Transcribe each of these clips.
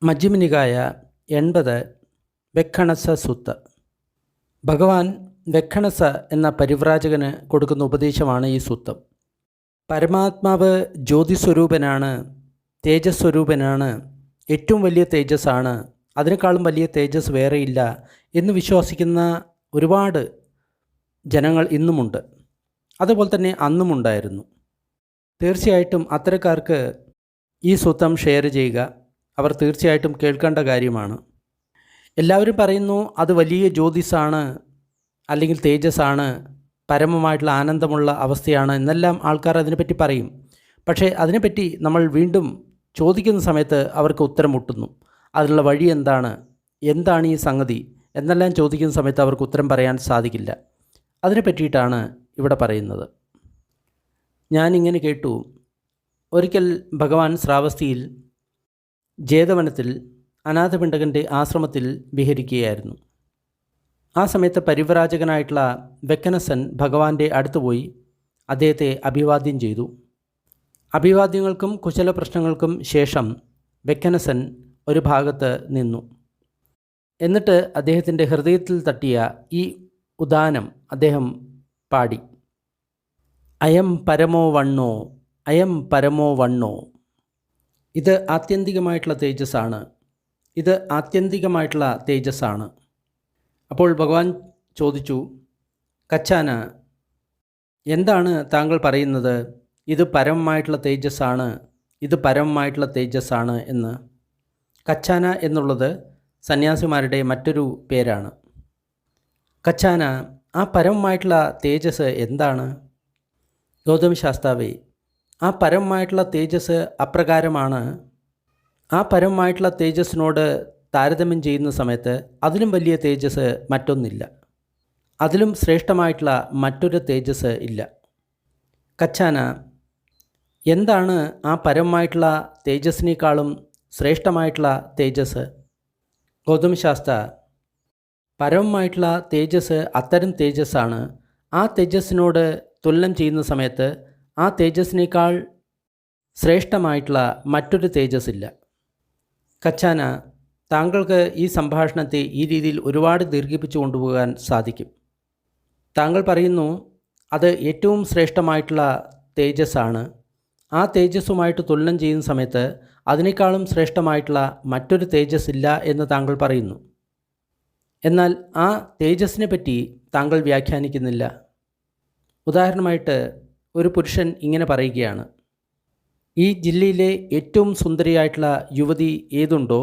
മജ്ജിമ നികായ 80 വെഖണസ സുത്ത. ഭഗവാൻ വെഖണസ എന്ന പരിവ്രാജകന് കൊടുക്കുന്ന ഉപദേശമാണ് ഈ സൂത്തം. പരമാത്മാവ് ജ്യോതിസ്വരൂപനാണ്, തേജസ്വരൂപനാണ്, ഏറ്റവും വലിയ തേജസ്സാണ്, അതിനേക്കാളും വലിയ തേജസ് വേറെയില്ല എന്ന് വിശ്വസിക്കുന്ന ഒരുപാട് ജനങ്ങൾ ഇന്നുമുണ്ട്. അതുപോലെ തന്നെ അന്നുമുണ്ടായിരുന്നു. തീർച്ചയായിട്ടും അത്തരക്കാർക്ക് ഈ സൂത്രം ഷെയർ ചെയ്യുക. അവർ തീർച്ചയായിട്ടും കേൾക്കേണ്ട കാര്യമാണ്. എല്ലാവരും പറയുന്നു അത് വലിയ ജ്യോതിസാണ്, അല്ലെങ്കിൽ തേജസ്സാണ്, പരമമായിട്ടുള്ള ആനന്ദമുള്ള അവസ്ഥയാണ് എന്നെല്ലാം ആൾക്കാർ അതിനെപ്പറ്റി പറയും. പക്ഷേ അതിനെപ്പറ്റി നമ്മൾ വീണ്ടും ചോദിക്കുന്ന സമയത്ത് അവർക്ക് ഉത്തരം മുട്ടുന്നു. അതിനുള്ള വഴി എന്താണ് ഈ സംഗതി എന്നെല്ലാം ചോദിക്കുന്ന സമയത്ത് അവർക്ക് ഉത്തരം പറയാൻ സാധിക്കില്ല. അതിനെ പറ്റിയിട്ടാണ് ഇവിടെ പറയുന്നത്. ഞാനിങ്ങനെ കേട്ടു, ഒരിക്കൽ ഭഗവാൻ ശ്രാവസ്തിയിൽ ജേതവനത്തിൽ അനാഥപിണ്ഡകൻ്റെ ആശ്രമത്തിൽ വിഹരിക്കുകയായിരുന്നു. ആ സമയത്ത് പരിവ്രാജകനായിട്ടുള്ള വെക്കനസൻ ഭഗവാന്റെ അടുത്ത് പോയി അദ്ദേഹത്തെ അഭിവാദ്യം ചെയ്തു. അഭിവാദ്യങ്ങൾക്കും കുശല പ്രശ്നങ്ങൾക്കും ശേഷം വെക്കനസൻ ഒരു ഭാഗത്ത് നിന്നു. എന്നിട്ട് അദ്ദേഹത്തിൻ്റെ ഹൃദയത്തിൽ തട്ടിയ ഈ ഉദാനം അദ്ദേഹം പാടി: അയം പരമോ വണ്ണോ, അയം പരമോ വണ്ണോ. ഇത് ആത്യന്തികമായിട്ടുള്ള തേജസ്സാണ്, ഇത് ആത്യന്തികമായിട്ടുള്ള തേജസ്സാണ്. അപ്പോൾ ഭഗവാൻ ചോദിച്ചു, കച്ചാന, എന്താണ് താങ്കൾ പറയുന്നത്? ഇത് പരമമായിട്ടുള്ള തേജസ്സാണ്, ഇത് പരമമായിട്ടുള്ള തേജസ്സാണ് എന്ന്. കച്ചാന എന്നുള്ളത് സന്യാസിമാരുടെ മറ്റൊരു പേരാണ്. കച്ചാന, ആ പരമമായിട്ടുള്ള തേജസ് എന്താണ്? ഗൗതമ ശാസ്താവേ, ആ പരമമായിട്ടുള്ള തേജസ് അപ്രകാരമാണ്. ആ പരമമായിട്ടുള്ള തേജസ്സിനോട് താരതമ്യം ചെയ്യുന്ന സമയത്ത് അതിലും വലിയ തേജസ് മറ്റൊന്നില്ല, അതിലും ശ്രേഷ്ഠമായിട്ടുള്ള മറ്റൊരു തേജസ് ഇല്ല. കച്ചാന, എന്താണ് ആ പരമമായിട്ടുള്ള തേജസ്സിനേക്കാളും ശ്രേഷ്ഠമായിട്ടുള്ള തേജസ്? ഗൗതമ ശാസ്ത്ര, പരമമായിട്ടുള്ള തേജസ് അത്തരം തേജസ്സാണ്. ആ തേജസ്സിനോട് തുലനം ചെയ്യുന്ന സമയത്ത് ആ തേജസ്സിനേക്കാൾ ശ്രേഷ്ഠമായിട്ടുള്ള മറ്റൊരു തേജസ്സില്ല. കച്ചാന, താങ്കൾക്ക് ഈ സംഭാഷണത്തെ ഈ രീതിയിൽ ഒരുപാട് ദീർഘിപ്പിച്ചു കൊണ്ടുപോകാൻ സാധിക്കും. താങ്കൾ പറയുന്നു അത് ഏറ്റവും ശ്രേഷ്ഠമായിട്ടുള്ള തേജസ്സാണ്. ആ തേജസ്സുമായിട്ട് തുലനം ചെയ്യുന്ന സമയത്ത് അതിനേക്കാളും ശ്രേഷ്ഠമായിട്ടുള്ള മറ്റൊരു തേജസ് ഇല്ല എന്ന് താങ്കൾ പറയുന്നു. എന്നാൽ ആ തേജസ്സിനെ പറ്റി താങ്കൾ വ്യാഖ്യാനിക്കുന്നില്ല. ഉദാഹരണമായിട്ട് ഒരു പുരുഷൻ ഇങ്ങനെ പറയുകയാണ്: ഈ ജില്ലയിലെ ഏറ്റവും സുന്ദരിയായിട്ടുള്ള യുവതി ഏതുണ്ടോ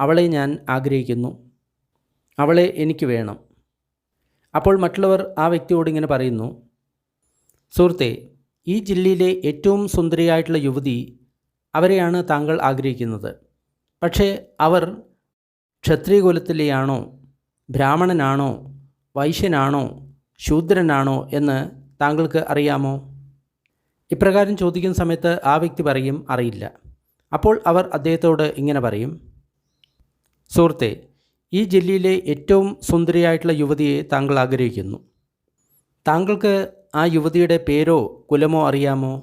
അവളെ ഞാൻ ആഗ്രഹിക്കുന്നു, അവളെ എനിക്ക് വേണം. അപ്പോൾ മറ്റുള്ളവർ ആ വ്യക്തിയോട് ഇങ്ങനെ പറയുന്നു: സുഹൃത്തെ, ഈ ജില്ലയിലെ ഏറ്റവും സുന്ദരിയായിട്ടുള്ള യുവതി, അവരെയാണ് താങ്കൾ ആഗ്രഹിക്കുന്നത്. പക്ഷേ അവർ ക്ഷത്രിയകുലത്തിലെയാണോ, ബ്രാഹ്മണനാണോ, വൈശ്യനാണോ, ശൂദ്രനാണോ എന്ന് താങ്കൾക്ക് അറിയാമോ? ഇപ്രകാരം ചോദിക്കുന്ന സമയത്ത് ആ വ്യക്തി പറയും, അറിയില്ല. അപ്പോൾ അവർ അദ്ദേഹത്തോട് ഇങ്ങനെ പറയും: സുഹൃത്തെ, ഈ ജില്ലയിലെ ഏറ്റവും സുന്ദരിയായിട്ടുള്ള യുവതിയെ താങ്കൾ ആഗ്രഹിക്കുന്നു. താങ്കൾക്ക് ആ യുവതിയുടെ പേരോ കുലമോ അറിയാമോ?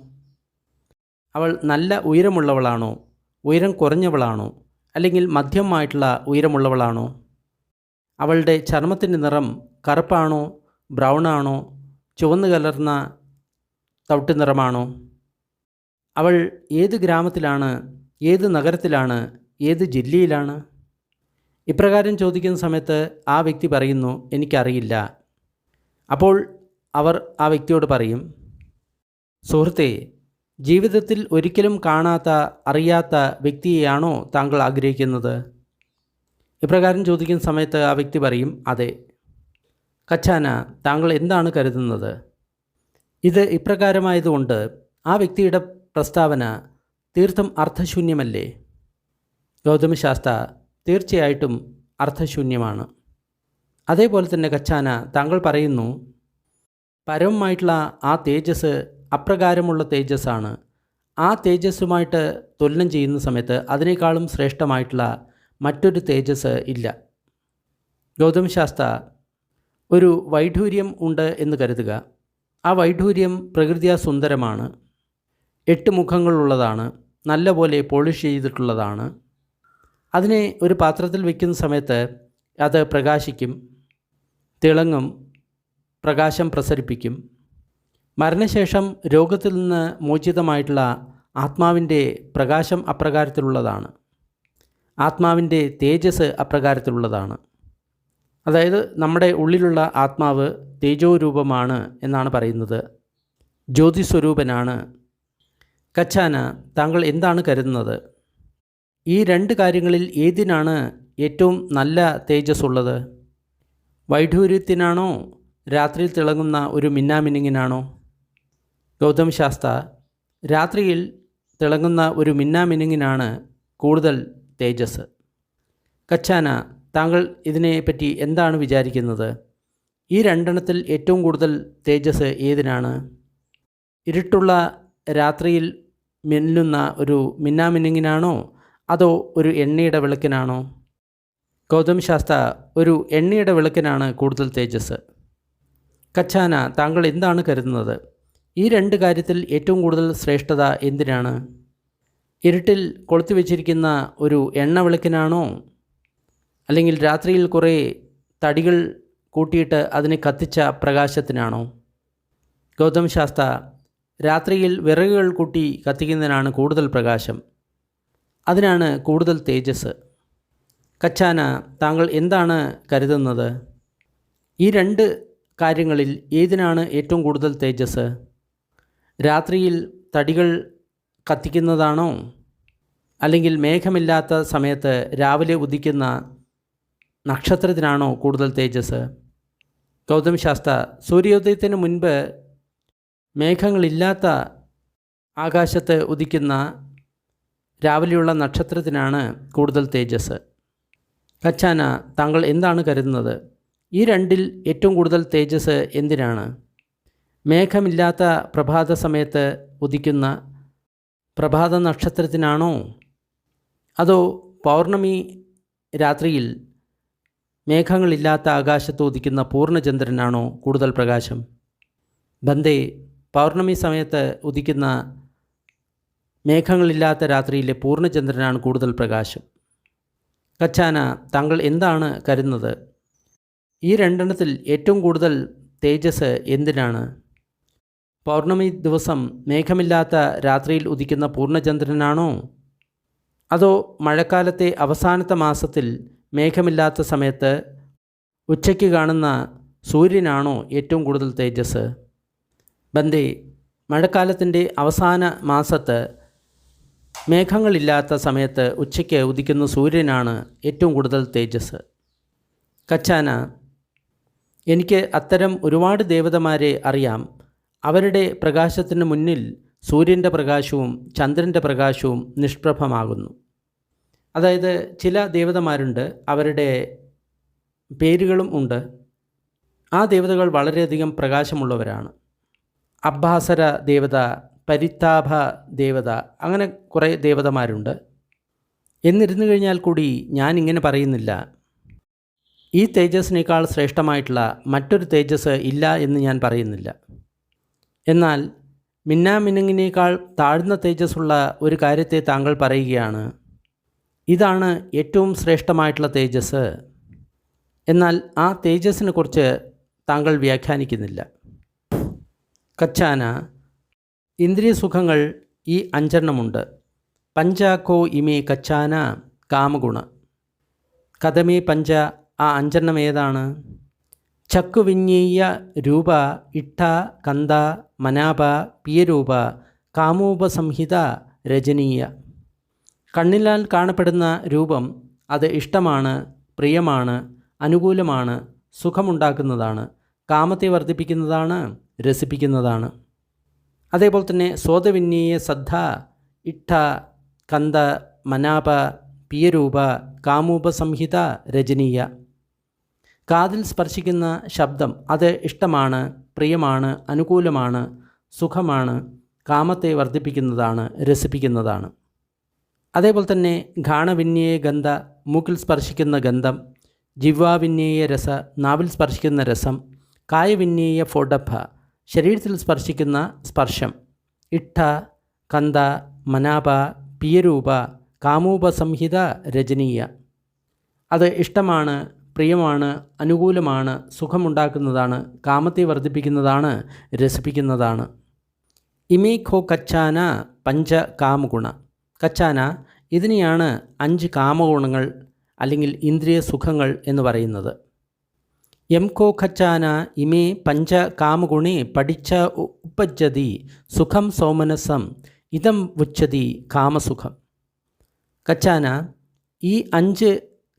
അവൾ നല്ല ഉയരമുള്ളവളാണോ, ഉയരം കുറഞ്ഞവളാണോ, അല്ലെങ്കിൽ മധ്യമായിട്ടുള്ള ഉയരമുള്ളവളാണോ? അവളുടെ ചർമ്മത്തിൻ്റെ നിറം കറുപ്പാണോ, ബ്രൗണാണോ, ചുവന്നു കലർന്ന തവിട്ട് നിറമാണോ? അവൾ ഏത് ഗ്രാമത്തിലാണ്, ഏത് നഗരത്തിലാണ്, ഏത് ജില്ലയിലാണ്? ഇപ്രകാരം ചോദിക്കുന്ന സമയത്ത് ആ വ്യക്തി പറയുന്നു, എനിക്കറിയില്ല. അപ്പോൾ അവർ ആ വ്യക്തിയോട് പറയും: സുഹൃത്തെ, ജീവിതത്തിൽ ഒരിക്കലും കാണാത്ത, അറിയാത്ത വ്യക്തിയെയാണോ താങ്കൾ ആഗ്രഹിക്കുന്നത്? ഇപ്രകാരം ചോദിക്കുന്ന സമയത്ത് ആ വ്യക്തി പറയും, അതെ. കച്ചാന, താങ്കൾ എന്താണ് കരുതുന്നത്? ഇത് ഇപ്രകാരമായതുകൊണ്ട് ആ വ്യക്തിയുടെ പ്രസ്താവന തീർത്തും അർത്ഥശൂന്യമല്ലേ? ഗൗതമ ശാസ്ത്ര, തീർച്ചയായിട്ടും അർത്ഥശൂന്യമാണ്. അതേപോലെ തന്നെ കച്ചാന, താങ്കൾ പറയുന്നു പരമമായിട്ടുള്ള ആ തേജസ് അപ്രകാരമുള്ള തേജസ്സാണ്. ആ തേജസ്സുമായിട്ട് തുലനം ചെയ്യുന്ന സമയത്ത് അതിനേക്കാളും ശ്രേഷ്ഠമായിട്ടുള്ള മറ്റൊരു തേജസ് ഇല്ല. ഗൗതമ ശാസ്ത്ര, ഒരു വൈഢൂര്യം ഉണ്ട് എന്ന് കരുതുക. ആ വൈഢൂര്യം പ്രകൃതിയാ സുന്ദരമാണ്, 8 മുഖങ്ങളുള്ളതാണ്, നല്ലപോലെ പോളിഷ് ചെയ്തിട്ടുള്ളതാണ്. അതിനെ ഒരു പാത്രത്തിൽ വയ്ക്കുന്ന സമയത്ത് അത് പ്രകാശിക്കും, തിളങ്ങും, പ്രകാശം പ്രസരിപ്പിക്കും. മരണശേഷം രോഗത്തിൽ നിന്ന് മോചിതമായിട്ടുള്ള ആത്മാവിൻ്റെ പ്രകാശം അപ്രകാരത്തിലുള്ളതാണ്. ആത്മാവിൻ്റെ തേജസ് അപ്രകാരത്തിലുള്ളതാണ്. അതായത് നമ്മുടെ ഉള്ളിലുള്ള ആത്മാവ് തേജോരൂപമാണ് എന്നാണ് പറയുന്നത്, ജ്യോതിസ്വരൂപനാണ്. കച്ചാന, താങ്കൾ എന്താണ് കരുതുന്നത്? ഈ രണ്ട് കാര്യങ്ങളിൽ ഏതിനാണ് ഏറ്റവും നല്ല തേജസ് ഉള്ളത്? വൈഢൂര്യത്തിനാണോ, രാത്രിയിൽ തിളങ്ങുന്ന ഒരു മിന്നാമിനുങ്ങിനാണോ? ഗൗതം ശാസ്ത്ര, രാത്രിയിൽ തിളങ്ങുന്ന ഒരു മിന്നാമിനുങ്ങിനാണ് കൂടുതൽ തേജസ്. കച്ചാന, താങ്കൾ ഇതിനെപ്പറ്റി എന്താണ് വിചാരിക്കുന്നത്? ഈ രണ്ടെണ്ണത്തിൽ ഏറ്റവും കൂടുതൽ തേജസ് ഏതിനാണ്? ഇരുട്ടുള്ള രാത്രിയിൽ മിന്നുന്ന ഒരു മിന്നാമിനുങ്ങിനാണോ, അതോ ഒരു എണ്ണയുടെ വിളക്കിനാണോ? ഗൗതം ശാസ്ത്ര, ഒരു എണ്ണയുടെ വിളക്കിനാണ് കൂടുതൽ തേജസ്. കച്ചാന, താങ്കൾ എന്താണ് കരുതുന്നത്? ഈ രണ്ട് കാര്യത്തിൽ ഏറ്റവും കൂടുതൽ ശ്രേഷ്ഠത എന്തിനാണ്? ഇരുട്ടിൽ കൊളുത്തി വച്ചിരിക്കുന്ന ഒരു എണ്ണ വിളക്കിനാണോ, അല്ലെങ്കിൽ രാത്രിയിൽ കുറേ തടികൾ കൂട്ടിയിട്ട് അതിനെ കത്തിച്ച പ്രകാശത്തിനാണോ? ഗൗതം ശാസ്ത്ര, രാത്രിയിൽ വിറകുകൾ കൂട്ടി കത്തിക്കുന്നതിനാണ് കൂടുതൽ പ്രകാശം, അതിനാണ് കൂടുതൽ തേജസ്. കച്ചാന, താങ്കൾ എന്താണ് കരുതുന്നത്? ഈ രണ്ട് കാര്യങ്ങളിൽ ഏതിനാണ് ഏറ്റവും കൂടുതൽ തേജസ്? രാത്രിയിൽ തടികൾ കത്തിക്കുന്നതാണോ, അല്ലെങ്കിൽ മേഘമില്ലാത്ത സമയത്ത് രാവിലെ ഉദിക്കുന്ന നക്ഷത്രത്തിനാണോ കൂടുതൽ തേജസ്? ഗൗതം ശാസ്ത്ര, സൂര്യോദയത്തിന് മുൻപ് മേഘങ്ങളില്ലാത്ത ആകാശത്ത് ഉദിക്കുന്ന രാവിലെയുള്ള നക്ഷത്രത്തിനാണ് കൂടുതൽ തേജസ്. കച്ചാന, താങ്കൾ എന്താണ് കരുതുന്നത്? ഈ രണ്ടിൽ ഏറ്റവും കൂടുതൽ തേജസ് എന്തിനാണ്? മേഘമില്ലാത്ത പ്രഭാത സമയത്ത് ഉദിക്കുന്ന പ്രഭാത നക്ഷത്രത്തിനാണോ, അതോ പൗർണമി രാത്രിയിൽ മേഘങ്ങളില്ലാത്ത ആകാശത്ത് ഉദിക്കുന്ന പൂർണ്ണചന്ദ്രനാണോ കൂടുതൽ പ്രകാശം? ബന്ദേ, പൗർണമി സമയത്ത് ഉദിക്കുന്ന മേഘങ്ങളില്ലാത്ത രാത്രിയിലെ പൂർണ്ണചന്ദ്രനാണ് കൂടുതൽ പ്രകാശം. കച്ചാന, താങ്കൾ എന്താണ് കരുതുന്നത്? ഈ രണ്ടെണ്ണത്തിൽ ഏറ്റവും കൂടുതൽ തേജസ് എന്തിനാണ്? പൗർണമി ദിവസം മേഘമില്ലാത്ത രാത്രിയിൽ ഉദിക്കുന്ന പൂർണ്ണചന്ദ്രനാണോ, അതോ മഴക്കാലത്തെ അവസാനത്തെ മാസത്തിൽ മേഘമില്ലാത്ത സമയത്ത് ഉച്ചയ്ക്ക് കാണുന്ന സൂര്യനാണോ ഏറ്റവും കൂടുതൽ തേജസ്? ബന്ദേ, മഴക്കാലത്തിൻ്റെ അവസാന മാസത്ത് മേഘങ്ങളില്ലാത്ത സമയത്ത് ഉച്ചയ്ക്ക് ഉദിക്കുന്ന സൂര്യനാണ് ഏറ്റവും കൂടുതൽ തേജസ്. കച്ചാന, എനിക്ക് അത്തരം ഒരുപാട് ദേവതമാരെ അറിയാം. അവരുടെ പ്രകാശത്തിന് മുന്നിൽ സൂര്യൻ്റെ പ്രകാശവും ചന്ദ്രൻ്റെ പ്രകാശവും നിഷ്പ്രഭമാകുന്നു. അതായത് ചില ദേവതമാരുണ്ട്, അവരുടെ പേരുകളും ഉണ്ട്. ആ ദേവതകൾ വളരെയധികം പ്രകാശമുള്ളവരാണ്. അബ്ബാസര ദേവത, പരിത്താപ ദേവത, അങ്ങനെ കുറേ ദേവതമാരുണ്ട്. എന്നിരുന്നു കഴിഞ്ഞാൽ കൂടി ഞാൻ ഇങ്ങനെ പറയുന്നില്ല, ഈ തേജസ്സിനേക്കാൾ ശ്രേഷ്ഠമായിട്ടുള്ള മറ്റൊരു തേജസ് ഇല്ല എന്ന് ഞാൻ പറയുന്നില്ല. എന്നാൽ മിന്നാമിനുങ്ങിനേക്കാൾ താഴ്ന്ന തേജസ്സുള്ള ഒരു കാര്യത്തെ താങ്കൾ പറയുകയാണ്, ഇതാണ് ഏറ്റവും ശ്രേഷ്ഠമായിട്ടുള്ള തേജസ്. എന്നാൽ ആ തേജസ്സിനെ കുറിച്ച് താങ്കൾ വ്യാഖ്യാനിക്കുന്നില്ല. കച്ചാന, ഇന്ദ്രിയ സുഖങ്ങൾ ഈ അഞ്ചെണ്ണമുണ്ട്. പഞ്ചാഖോ ഇമേ കച്ചാന കാമഗുണ. കഥമേ പഞ്ച, ആ അഞ്ചെണ്ണം ഏതാണ്? ചക്കുവിഞ്ഞീയ രൂപ, ഇട്ട, കന്ത, മനാപ, പിയരൂപ, കാമോപസംഹിത, രജനീയ. കണ്ണിലാൽ കാണപ്പെടുന്ന രൂപം അത് ഇഷ്ടമാണ്, പ്രിയമാണ്, അനുകൂലമാണ്, സുഖമുണ്ടാക്കുന്നതാണ്, കാമത്തെ വർദ്ധിപ്പിക്കുന്നതാണ്, രസിപ്പിക്കുന്നതാണ്. അതേപോലെ തന്നെ സ്വാദവിന്യീയ സദ്ധ, ഇട്ട, കന്ത, മനാപ, പിയരൂപ, കാമോപസംഹിത, രജനീയ. കാതിൽ സ്പർശിക്കുന്ന ശബ്ദം അത് ഇഷ്ടമാണ്, പ്രിയമാണ്, അനുകൂലമാണ്, സുഖമാണ്, കാമത്തെ വർദ്ധിപ്പിക്കുന്നതാണ്, രസിപ്പിക്കുന്നതാണ്. അതേപോലെ തന്നെ ഘാണവിന്യയ ഗന്ധ, മൂക്കിൽ സ്പർശിക്കുന്ന ഗന്ധം, ജിഹ്വാവിന്യയ രസ, നാവിൽ സ്പർശിക്കുന്ന രസം, കായവിന്യയ ഫോഡഭ, ശരീരത്തിൽ സ്പർശിക്കുന്ന സ്പർശം, ഇട്ട, കന്ത, മനാപ, പിയരൂപ, കാമോപസംഹിത രചനീയ. അത് ഇഷ്ടമാണ്, പ്രിയമാണ്, അനുകൂലമാണ്, സുഖമുണ്ടാക്കുന്നതാണ്, കാമത്തെ വർദ്ധിപ്പിക്കുന്നതാണ്, രസിപ്പിക്കുന്നതാണ്. ഇമേ ഖോ കച്ചാന പഞ്ച കാമഗുണ. കച്ചാന, ഇതിനെയാണ് 5 കാമഗുണങ്ങൾ അല്ലെങ്കിൽ ഇന്ദ്രിയ സുഖങ്ങൾ എന്ന് പറയുന്നത്. എം ഖോ ഖച്ചാന ഇമേ പഞ്ച കാമഗുണേ പഠിച്ച ഉപജ്ജതി സുഖം സൗമനസം ഇതം ഉച്ചതി കാമസുഖം. കച്ചാന, ഈ 5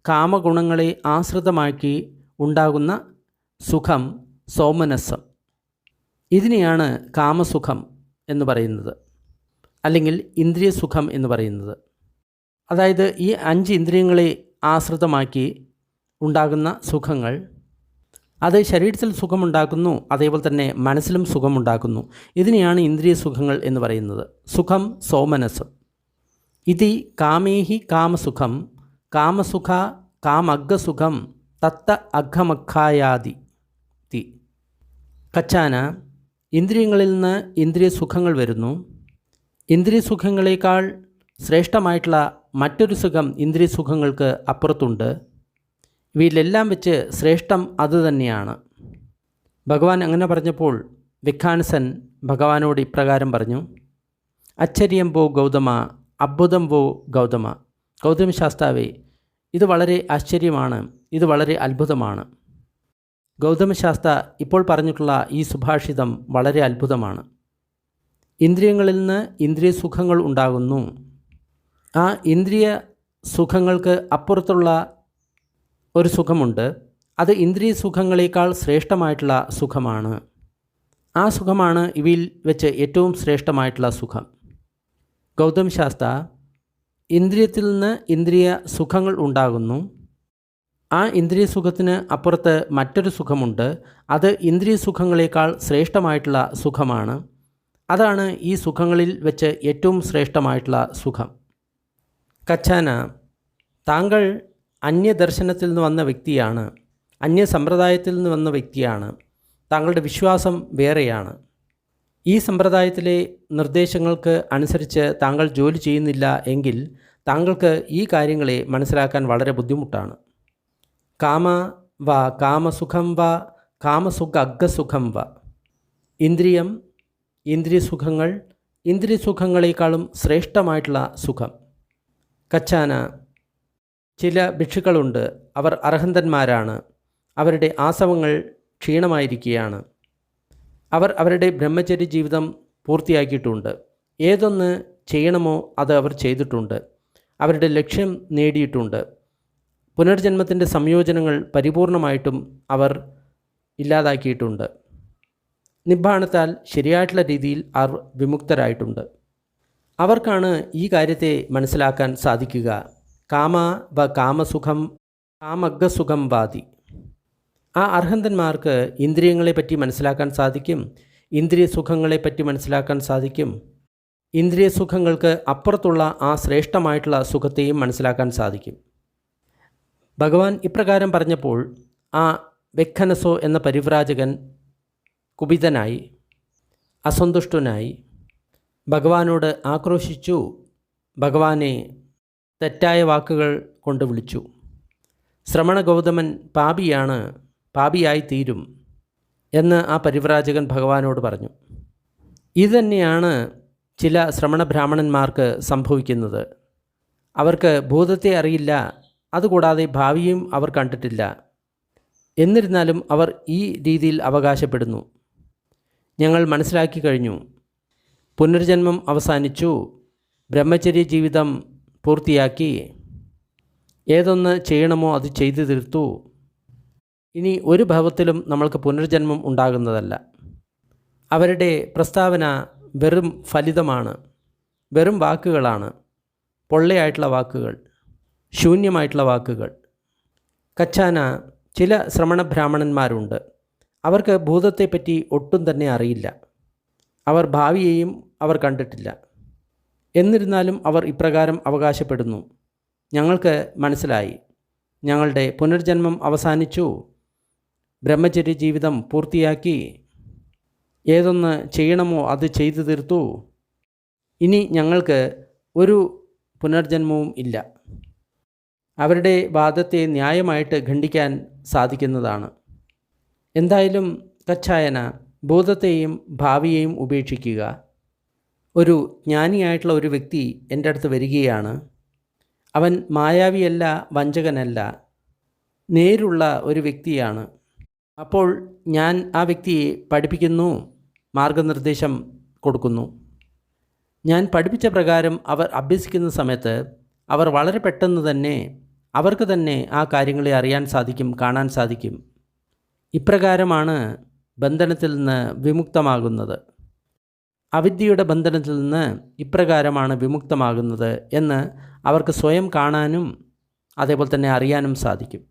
കാമഗുണങ്ങളെ ആശ്രിതമാക്കി ഉണ്ടാകുന്ന സുഖം സൗമനസ്സം, ഇതിനെയാണ് കാമസുഖം എന്ന് പറയുന്നത്, അല്ലെങ്കിൽ ഇന്ദ്രിയ സുഖം എന്ന് പറയുന്നത്. അതായത് ഈ 5 ഇന്ദ്രിയങ്ങളെ ആശ്രിതമാക്കി ഉണ്ടാകുന്ന സുഖങ്ങൾ, അത് ശരീരത്തിൽ സുഖമുണ്ടാക്കുന്നു, അതേപോലെ തന്നെ മനസ്സിലും സുഖമുണ്ടാക്കുന്നു. ഇതിനെയാണ് ഇന്ദ്രിയ സുഖങ്ങൾ എന്ന് പറയുന്നത്. സുഖം സൗമനസ്സം. ഇതി കാമേഹി കാമസുഖം കാമസുഖ കാമഗ്ഗസുഖം തത്ത അഘമഖായാതി. കച്ചാന, ഇന്ദ്രിയങ്ങളിൽ നിന്ന് ഇന്ദ്രിയ സുഖങ്ങൾ വരുന്നു. ഇന്ദ്രിയ സുഖങ്ങളേക്കാൾ ശ്രേഷ്ഠമായിട്ടുള്ള മറ്റൊരു സുഖം ഇന്ദ്രിയ സുഖങ്ങൾക്ക് അപ്പുറത്തുണ്ട്. ഇവയിലെല്ലാം വെച്ച് ശ്രേഷ്ഠം അതുതന്നെയാണ്. ഭഗവാൻ അങ്ങനെ പറഞ്ഞപ്പോൾ വിഖാനസൻ ഭഗവാനോട് ഇപ്രകാരം പറഞ്ഞു: അച്ചര്യം വോ ഗൗതമ, അദ്ഭുതം വോ ഗൗതമ. ഗൗതമ ശാസ്താവേ, ഇത് വളരെ ആശ്ചര്യമാണ്, ഇത് വളരെ അത്ഭുതമാണ്. ഗൗതമശാസ്ത്ര ഇപ്പോൾ പറഞ്ഞിട്ടുള്ള ഈ സുഭാഷിതം വളരെ അത്ഭുതമാണ്. ഇന്ദ്രിയങ്ങളിൽ നിന്ന് ഇന്ദ്രിയ സുഖങ്ങൾ ഉണ്ടാകുന്നു. ആ ഇന്ദ്രിയ സുഖങ്ങൾക്ക് അപ്പുറത്തുള്ള ഒരു സുഖമുണ്ട്. അത് ഇന്ദ്രിയ സുഖങ്ങളേക്കാൾ ശ്രേഷ്ഠമായിട്ടുള്ള സുഖമാണ്. ആ സുഖമാണ് ഇവയിൽ വെച്ച് ഏറ്റവും ശ്രേഷ്ഠമായിട്ടുള്ള സുഖം. ഗൗതമശാസ്ത്ര, ഇന്ദ്രിയത്തിൽ നിന്ന് ഇന്ദ്രിയ സുഖങ്ങൾ ഉണ്ടാകുന്നു. ആ ഇന്ദ്രിയ സുഖത്തിന് അപ്പുറത്ത് മറ്റൊരു സുഖമുണ്ട്. അത് ഇന്ദ്രിയ സുഖങ്ങളേക്കാൾ ശ്രേഷ്ഠമായിട്ടുള്ള സുഖമാണ്. അതാണ് ഈ സുഖങ്ങളിൽ വെച്ച് ഏറ്റവും ശ്രേഷ്ഠമായിട്ടുള്ള സുഖം. കച്ചാന, താങ്കൾ അന്യദർശനത്തിൽ നിന്ന് വന്ന വ്യക്തിയാണ്, അന്യ സമ്പ്രദായത്തിൽ നിന്ന് വന്ന വ്യക്തിയാണ്. താങ്കളുടെ വിശ്വാസം വേറെയാണ്. ഈ സമ്പ്രദായത്തിലെ നിർദ്ദേശങ്ങൾക്ക് അനുസരിച്ച് താങ്കൾ ജോലി ചെയ്യുന്നില്ല എങ്കിൽ താങ്കൾക്ക് ഈ കാര്യങ്ങളെ മനസ്സിലാക്കാൻ വളരെ ബുദ്ധിമുട്ടാണ്. കാമ വ കാമസുഖം വ കാമസുഖ അഗ്ഗസുഖം വ. ഇന്ദ്രിയം, ഇന്ദ്രിയ സുഖങ്ങൾ, ഇന്ദ്രിയ സുഖങ്ങളെക്കാളും ശ്രേഷ്ഠമായിട്ടുള്ള സുഖം. കച്ചാന, ചില ഭിക്ഷുക്കളുണ്ട്, അവർ അർഹന്തന്മാരാണ്. അവരുടെ ആസവങ്ങൾ ക്ഷീണമായിരിക്കുകയാണ്. അവർ അവരുടെ ബ്രഹ്മചര്യ ജീവിതം പൂർത്തിയാക്കിയിട്ടുണ്ട്. ഏതൊന്ന് ചെയ്യണമോ അത് അവർ ചെയ്തിട്ടുണ്ട്. അവരുടെ ലക്ഷ്യം നേടിയിട്ടുണ്ട്. പുനർജന്മത്തിൻ്റെ സംയോജനങ്ങൾ പരിപൂർണമായിട്ടും അവർ ഇല്ലാതാക്കിയിട്ടുണ്ട്. നിബ്ബാണത്താൽ ശരിയായിട്ടുള്ള രീതിയിൽ അവർ വിമുക്തരായിട്ടുണ്ട്. അവർക്കാണ് ഈ കാര്യത്തെ മനസ്സിലാക്കാൻ സാധിക്കുക. കാമ വ കാമസുഖം കാമഗ്ഗസുഖം വാതി. ആ അർഹന്തന്മാർക്ക് ഇന്ദ്രിയങ്ങളെപ്പറ്റി മനസ്സിലാക്കാൻ സാധിക്കും, ഇന്ദ്രിയ സുഖങ്ങളെപ്പറ്റി മനസ്സിലാക്കാൻ സാധിക്കും. ഇന്ദ്രിയ സുഖങ്ങൾക്ക് അപ്പുറത്തുള്ള ആ ശ്രേഷ്ഠമായിട്ടുള്ള സുഖത്തെയും മനസ്സിലാക്കാൻ സാധിക്കും. ഭഗവാൻ ഇപ്രകാരം പറഞ്ഞപ്പോൾ ആ വെഖനസോ എന്ന പരിവ്രാജകൻ കുപിതനായി, അസന്തുഷ്ടനായി, ഭഗവാനോട് ആക്രോശിച്ചു. ഭഗവാനെ തെറ്റായ വാക്കുകൾ കൊണ്ട് വിളിച്ചു. ശ്രമണ ഗൗതമൻ പാപിയാണ്, പാപിയായി തീരും എന്ന് ആ പരിവ്രാജകൻ ഭഗവാനോട് പറഞ്ഞു. ഇതുതന്നെയാണ് ചില ശ്രമണ ബ്രാഹ്മണന്മാർക്ക് സംഭവിക്കുന്നത്. അവർക്ക് ഭൂതത്തെ അറിയില്ല, അതുകൂടാതെ ഭാവിയും അവർ കണ്ടിട്ടില്ല. എന്നിരുന്നാലും അവർ ഈ രീതിയിൽ അവകാശപ്പെടുന്നു: ഞങ്ങൾ മനസ്സിലാക്കി കഴിഞ്ഞു, പുനർജന്മം അവസാനിച്ചു, ബ്രഹ്മചര്യ ജീവിതം പൂർത്തിയാക്കി, ഏതൊന്ന് ചെയ്യണമോ അത് ചെയ്തു തീർത്തു, ഇനി ഒരു ഭവത്തിലും നമ്മൾക്ക് പുനർജന്മം ഉണ്ടാകുന്നതല്ല. അവരുടെ പ്രസ്താവന വെറും ഫലിതമാണ്, വെറും വാക്കുകളാണ്, പൊള്ളയായിട്ടുള്ള വാക്കുകൾ, ശൂന്യമായിട്ടുള്ള വാക്കുകൾ. കച്ചാന, ചില ശ്രമണ ബ്രാഹ്മണന്മാരുണ്ട്. അവർക്ക് ഭൂതത്തെപ്പറ്റി ഒട്ടും തന്നെ അറിയില്ല. അവർ ഭാവിയെയും അവർ കണ്ടിട്ടില്ല. എന്നിരുന്നാലും അവർ ഇപ്രകാരം അവകാശപ്പെടുന്നു: ഞങ്ങൾക്ക് മനസ്സിലായി, ഞങ്ങളുടെ പുനർജന്മം അവസാനിച്ചു, ബ്രഹ്മചര്യ ജീവിതം പൂർത്തിയാക്കി, ഏതൊന്ന് ചെയ്യണമോ അത് ചെയ്തു തീർത്തു, ഇനി ഞങ്ങൾക്ക് ഒരു പുനർജന്മവും ഇല്ല. അവരുടെ വാദത്തെ ന്യായമായിട്ട് ഖണ്ഡിക്കാൻ സാധിക്കുന്നതാണ്. എന്തായാലും കച്ചായന ഭൂതത്തെയും ഭാവിയെയും ഉപേക്ഷിക്കുക. ഒരു ജ്ഞാനിയായിട്ടുള്ള ഒരു വ്യക്തി എൻ്റെ അടുത്ത് വരികയാണ്. അവൻ മായാവിയല്ല, വഞ്ചകനല്ല, നേരുള്ള ഒരു വ്യക്തിയാണ്. അപ്പോൾ ഞാൻ ആ വ്യക്തിയെ പഠിപ്പിക്കുന്നു, മാർഗനിർദ്ദേശം കൊടുക്കുന്നു. ഞാൻ പഠിപ്പിച്ച പ്രകാരം അവർ അഭ്യസിക്കുന്ന സമയത്ത് അവർ വളരെ പെട്ടെന്ന് തന്നെ അവർക്ക് തന്നെ ആ കാര്യങ്ങളെ അറിയാൻ സാധിക്കും, കാണാൻ സാധിക്കും. ഇപ്രകാരമാണ് ബന്ധനത്തിൽ നിന്ന് വിമുക്തമാകുന്നത്. അവിദ്യയുടെ ബന്ധനത്തിൽ നിന്ന് ഇപ്രകാരമാണ് വിമുക്തമാകുന്നത് എന്ന് അവർക്ക് സ്വയം കാണാനും അതേപോലെ തന്നെ അറിയാനും സാധിക്കും.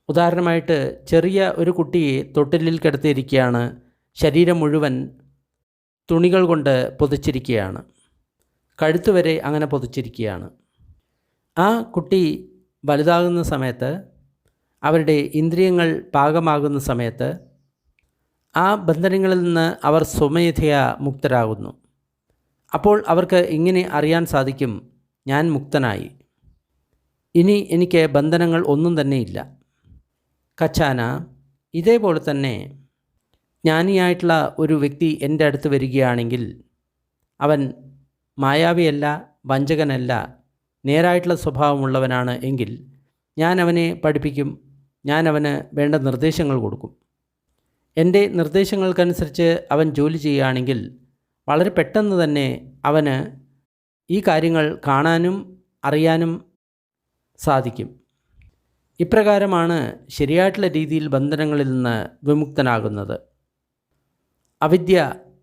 ഉദാഹരണമായിട്ട് ചെറിയ ഒരു കുട്ടിയെ തൊട്ടിലിൽ കിടത്തിയിരിക്കുകയാണ്. ശരീരം മുഴുവൻ തുണികൾ കൊണ്ട് പൊതിച്ചിരിക്കുകയാണ്. കഴുത്തുവരെ അങ്ങനെ പൊതിച്ചിരിക്കുകയാണ്. ആ കുട്ടി വലുതാകുന്ന സമയത്ത്, അവരുടെ ഇന്ദ്രിയങ്ങൾ പാകമാകുന്ന സമയത്ത് ആ ബന്ധനങ്ങളിൽ നിന്ന് അവർ സ്വമേധയാ മുക്തരാകുന്നു. അപ്പോൾ അവർക്ക് ഇങ്ങനെ അറിയാൻ സാധിക്കും, ഞാൻ മുക്തനായി, ഇനി എനിക്ക് ബന്ധനങ്ങൾ ഒന്നും തന്നെയില്ല. കച്ചാന ഇതേപോലെ തന്നെ ജ്ഞാനിയായിട്ടുള്ള ഒരു വ്യക്തി എൻ്റെ അടുത്ത് വരികയാണെങ്കിൽ അവൻ മായാവിയല്ല, വഞ്ചകനല്ല, നേരായിട്ടുള്ള സ്വഭാവമുള്ളവനാണ് എങ്കിൽ ഞാൻ അവനെ പഠിപ്പിക്കും. ഞാൻ അവന് വേണ്ട നിർദ്ദേശങ്ങൾ കൊടുക്കും. എൻ്റെ നിർദ്ദേശങ്ങൾക്കനുസരിച്ച് അവൻ ജോലി ചെയ്യുകയാണെങ്കിൽ വളരെ പെട്ടെന്ന് തന്നെ അവന് ഈ കാര്യങ്ങൾ കാണാനും അറിയാനും സാധിക്കും. ഇപ്രകാരമാണ് ശരിയായിട്ടുള്ള രീതിയിൽ ബന്ധനങ്ങളിൽ നിന്ന് വിമുക്തനാകുന്നത്. അവിദ്യ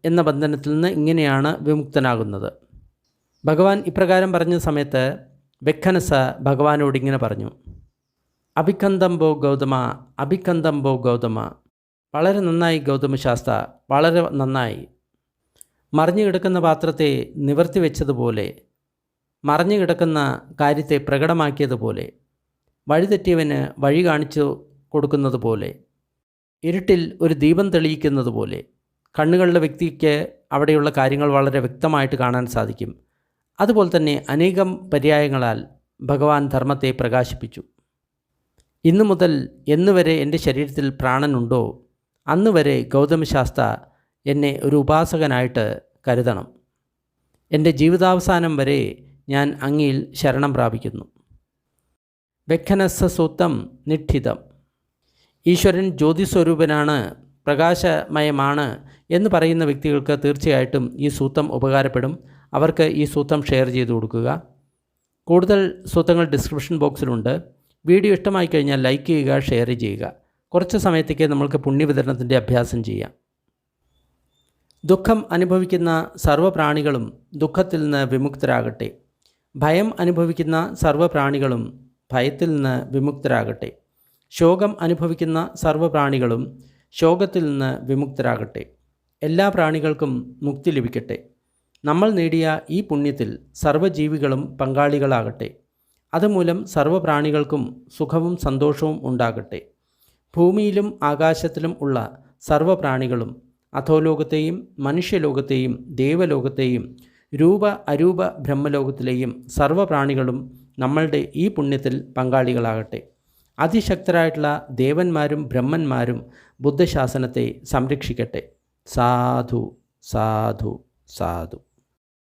എന്ന ബന്ധനത്തിൽ നിന്ന് ഇങ്ങനെയാണ് വിമുക്തനാകുന്നത്. ഭഗവാൻ ഇപ്രകാരം പറഞ്ഞ സമയത്ത് വെഖനസ ഭഗവാനോട് ഇങ്ങനെ പറഞ്ഞു, അഭിക്കന്തംബോ ഗൗതമ, അഭിക്കന്തംബോ ഗൗതമ. വളരെ നന്നായി ഗൗതമശാസ്ത്ര, വളരെ നന്നായി. മറിഞ്ഞു കിടക്കുന്ന പാത്രത്തെ നിവർത്തി വെച്ചതുപോലെ, മറിഞ്ഞു കിടക്കുന്ന കാര്യത്തെ പ്രകടമാക്കിയതുപോലെ, വഴിതെറ്റിയവന് വഴി കാണിച്ചു കൊടുക്കുന്നത് പോലെ, ഇരുട്ടിൽ ഒരു ദീപം തെളിയിക്കുന്നത് പോലെ, കണ്ണുകളുടെ വ്യക്തിക്ക് അവിടെയുള്ള കാര്യങ്ങൾ വളരെ വ്യക്തമായിട്ട് കാണാൻ സാധിക്കും. അതുപോലെ തന്നെ അനേകം പര്യായങ്ങളാൽ ഭഗവാൻ ധർമ്മത്തെ പ്രകാശിപ്പിച്ചു. ഇന്നു മുതൽ എന്നുവരെ എൻ്റെ ശരീരത്തിൽ പ്രാണനുണ്ടോ അന്നുവരെ ഗൗതമശാസ്ത്ര എന്നെ ഒരു ഉപാസകനായിട്ട് കരുതണം. എൻ്റെ ജീവിതാവസാനം വരെ ഞാൻ അങ്ങയിൽ ശരണം പ്രാപിക്കുന്നു. വെഖനസ സൂത്തം നിഷ്ഠിതം. ഈശ്വരൻ ജ്യോതിസ്വരൂപനാണ്, പ്രകാശമയമാണ് എന്ന് പറയുന്ന വ്യക്തികൾക്ക് തീർച്ചയായിട്ടും ഈ സൂത്രം ഉപകാരപ്പെടും. അവർക്ക് ഈ സൂത്രം ഷെയർ ചെയ്ത് കൊടുക്കുക. കൂടുതൽ സൂത്രങ്ങൾ ഡിസ്ക്രിപ്ഷൻ ബോക്സിലുണ്ട്. വീഡിയോ ഇഷ്ടമായി കഴിഞ്ഞാൽ ലൈക്ക് ചെയ്യുക, ഷെയർ ചെയ്യുക. കുറച്ച് സമയത്തേക്ക് നമ്മൾക്ക് പുണ്യവിതരണത്തിൻ്റെ അഭ്യാസം ചെയ്യാം. ദുഃഖം അനുഭവിക്കുന്ന സർവ്വപ്രാണികളും ദുഃഖത്തിൽ നിന്ന് വിമുക്തരാകട്ടെ. ഭയം അനുഭവിക്കുന്ന സർവ്വപ്രാണികളും ഭയത്തിൽ നിന്ന് വിമുക്തരാകട്ടെ. ശോകം അനുഭവിക്കുന്ന സർവ്വപ്രാണികളും ശോകത്തിൽ നിന്ന് വിമുക്തരാകട്ടെ. എല്ലാ പ്രാണികൾക്കും മുക്തി ലഭിക്കട്ടെ. നമ്മൾ നേടിയ ഈ പുണ്യത്തിൽ സർവ്വജീവികളും പങ്കാളികളാകട്ടെ. അതുമൂലം സർവ്വപ്രാണികൾക്കും സുഖവും സന്തോഷവും ഉണ്ടാകട്ടെ. ഭൂമിയിലും ആകാശത്തിലും ഉള്ള സർവ്വപ്രാണികളും അധോലോകത്തെയും മനുഷ്യലോകത്തെയും ദേവലോകത്തെയും രൂപ അരൂപ ബ്രഹ്മലോകത്തിലെയും സർവ്വപ്രാണികളും നമ്മളുടെ ഈ പുണ്യത്തിൽ പങ്കാളികളാകട്ടെ. അതിശക്തരായിട്ടുള്ള ദേവന്മാരും ബ്രഹ്മന്മാരും ബുദ്ധശാസനത്തെ സംരക്ഷിക്കട്ടെ. സാധു സാധു സാധു.